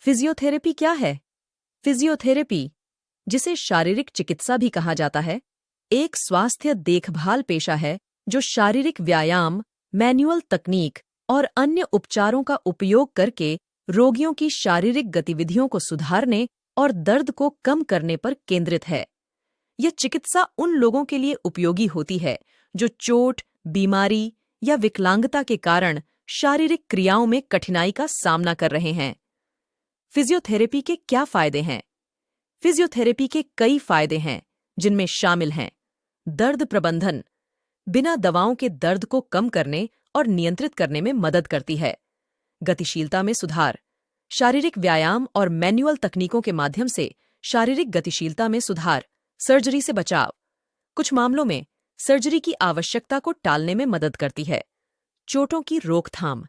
Physiotherapy क्या है? Physiotherapy, जिसे शारीरिक चिकित्सा भी कहा जाता है, एक स्वास्थ्य देखभाल पेशा है जो शारीरिक व्यायाम, मैनुअल तकनीक और अन्य उपचारों का उपयोग करके रोगियों की शारीरिक गतिविधियों को सुधारने और दर्द को कम करने पर केंद्रित है। यह चिकित्सा उन लोगों के लिए उपयोगी होती है जो चोट, बीमारी या विकलांगता के कारण शारीरिक क्रियाओं में कठिनाई का सामना कर रहे हैं। फिजियोथेरेपी के क्या फायदे हैं? फिजियोथेरेपी के कई फायदे हैं, जिनमें शामिल हैं दर्द प्रबंधन, बिना दवाओं के दर्द को कम करने और नियंत्रित करने में मदद करती है। गतिशीलता में सुधार, शारीरिक व्यायाम और मैनुअल तकनीकों के माध्यम से शारीरिक गतिशीलता में सुधार, सर्जरी से बचाव, कुछ मामलों में सर्जरी की आवश्यकता को टालने में मदद करती है। चोटों की रोकथाम,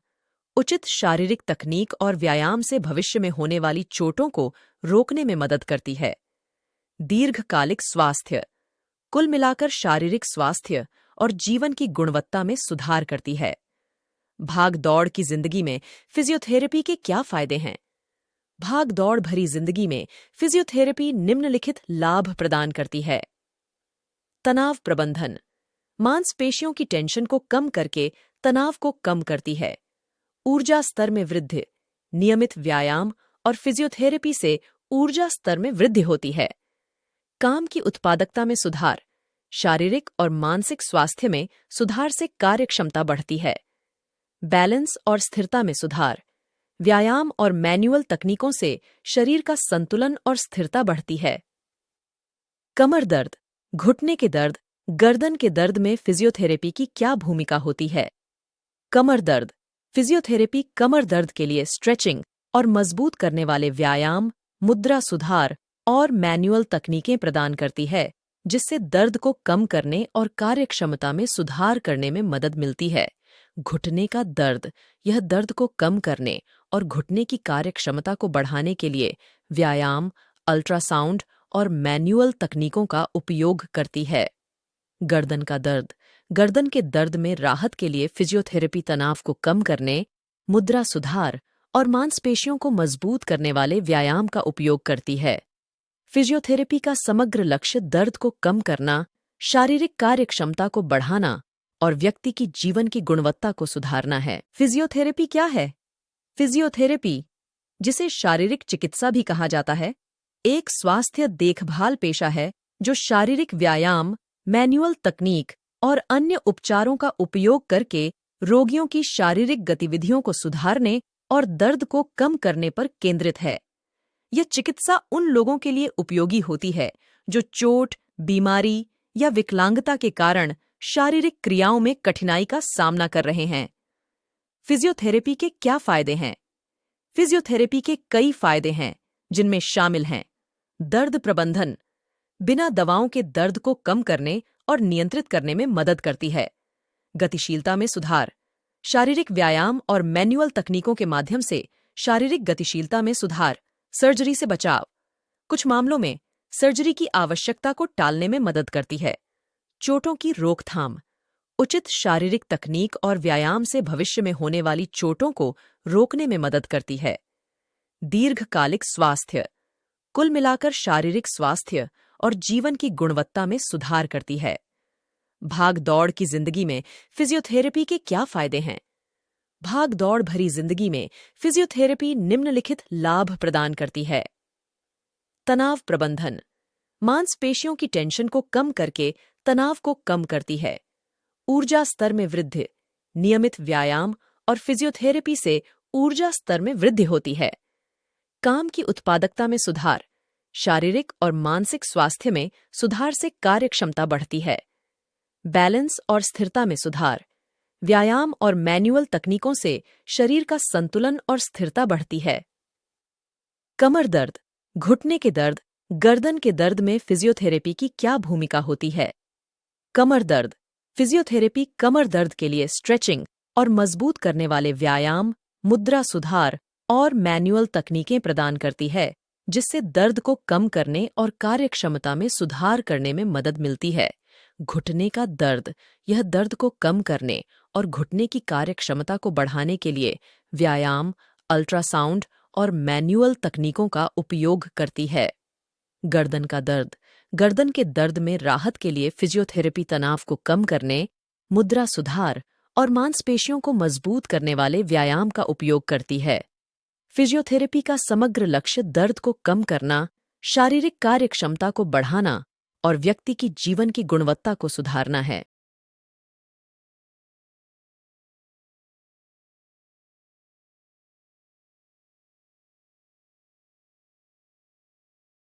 उचित शारीरिक तकनीक और व्यायाम से भविष्य में होने वाली चोटों को रोकने में मदद करती है। दीर्घकालिक स्वास्थ्य, कुल मिलाकर शारीरिक स्वास्थ्य और जीवन की गुणवत्ता में सुधार करती है। भाग दौड़ की जिंदगी में फिजियोथेरेपी के क्या फायदे हैं? भाग दौड़ भरी जिंदगी में फिजियोथेरेपी निम्नलिखित लाभ प्रदान करती है। तनाव प्रबंधन, मांसपेशियों की टेंशन को कम करके तनाव को कम करती है। ऊर्जा स्तर में वृद्धि, नियमित व्यायाम और फिजियोथेरेपी से ऊर्जा स्तर में वृद्धि होती है। काम की उत्पादकता में सुधार, शारीरिक और मानसिक स्वास्थ्य में सुधार से कार्यक्षमता बढ़ती है। बैलेंस और स्थिरता में सुधार, व्यायाम और मैनुअल तकनीकों से शरीर का संतुलन और स्थिरता बढ़ती है। कमर दर्द, घुटने के दर्द, गर्दन के दर्द में फिजियोथेरेपी की क्या भूमिका होती है? कमर दर्द, फिजियोथेरेपी कमर दर्द के लिए स्ट्रेचिंग और मजबूत करने वाले व्यायाम, मुद्रा सुधार और मैनुअल तकनीकें प्रदान करती है, जिससे दर्द को कम करने और कार्यक्षमता में सुधार करने में मदद मिलती है। घुटने का दर्द, यह दर्द को कम करने और घुटने की कार्यक्षमता को बढ़ाने के लिए व्यायाम, अल्ट्रासाउंड और मैनुअल तकनीकों का उपयोग करती है। गर्दन का दर्द, गर्दन के दर्द में राहत के लिए फिजियोथेरेपी तनाव को कम करने, मुद्रा सुधार और मांसपेशियों को मजबूत करने वाले व्यायाम का उपयोग करती है। फिजियोथेरेपी का समग्र लक्ष्य दर्द को कम करना, शारीरिक कार्यक्षमता को बढ़ाना और व्यक्ति की जीवन की गुणवत्ता को सुधारना है। फिजियोथेरेपी क्या है? फिजियोथेरेपी, जिसे शारीरिक चिकित्सा भी कहा जाता है, एक स्वास्थ्य देखभाल पेशा है जो शारीरिक व्यायाम, मैनुअल तकनीक और अन्य उपचारों का उपयोग करके रोगियों की शारीरिक गतिविधियों को सुधारने और दर्द को कम करने पर केंद्रित है। यह चिकित्सा उन लोगों के लिए उपयोगी होती है जो चोट, बीमारी या विकलांगता के कारण शारीरिक क्रियाओं में कठिनाई का सामना कर रहे हैं। फिजियोथेरेपी के क्या फायदे हैं? फिजियोथेरेपी के कई फायदे हैं, जिनमें शामिल हैं दर्द प्रबंधन, बिना दवाओं के दर्द को कम करने और नियंत्रित करने में मदद करती है। गतिशीलता में सुधार, शारीरिक व्यायाम और मैनुअल तकनीकों के माध्यम से शारीरिक गतिशीलता में सुधार, सर्जरी से बचाव, कुछ मामलों में सर्जरी की आवश्यकता को टालने में मदद करती है। चोटों की रोकथाम, उचित शारीरिक तकनीक और व्यायाम से भविष्य में होने वाली चोटों को रोकने में मदद करती है। दीर्घकालिक स्वास्थ्य, कुल मिलाकर शारीरिक स्वास्थ्य और जीवन की गुणवत्ता में सुधार करती है। भाग दौड़ की जिंदगी में फिजियोथेरेपी के क्या फायदे हैं? भाग दौड़ भरी जिंदगी में फिजियोथेरेपी निम्नलिखित लाभ प्रदान करती है। तनाव प्रबंधन, मांसपेशियों की टेंशन को कम करके तनाव को कम करती है। ऊर्जा स्तर में वृद्धि, नियमित व्यायाम और फिजियोथेरेपी से ऊर्जा स्तर में वृद्धि होती है। काम की उत्पादकता में सुधार, शारीरिक और मानसिक स्वास्थ्य में सुधार से कार्यक्षमता बढ़ती है। बैलेंस और स्थिरता में सुधार, व्यायाम और मैनुअल तकनीकों से शरीर का संतुलन और स्थिरता बढ़ती है। कमर दर्द, घुटने के दर्द, गर्दन के दर्द में फिजियोथेरेपी की क्या भूमिका होती है? कमर दर्द, फिजियोथेरेपी कमर दर्द के लिए स्ट्रेचिंग और मजबूत करने वाले व्यायाम, मुद्रा सुधार और मैनुअल तकनीकें प्रदान करती है, जिससे दर्द को कम करने और कार्यक्षमता में सुधार करने में मदद मिलती है। घुटने का दर्द, यह दर्द को कम करने और घुटने की कार्यक्षमता को बढ़ाने के लिए व्यायाम, अल्ट्रासाउंड और मैनुअल तकनीकों का उपयोग करती है। गर्दन का दर्द। गर्दन के दर्द में राहत के लिए फिजियोथेरेपी तनाव को कम करने, मुद्रा सुधार और मांसपेशियों को मजबूत करने वाले व्यायाम का उपयोग करती है। फिजियोथेरेपी का समग्र लक्ष्य दर्द को कम करना, शारीरिक कार्यक्षमता को बढ़ाना और व्यक्ति की जीवन की गुणवत्ता को सुधारना है।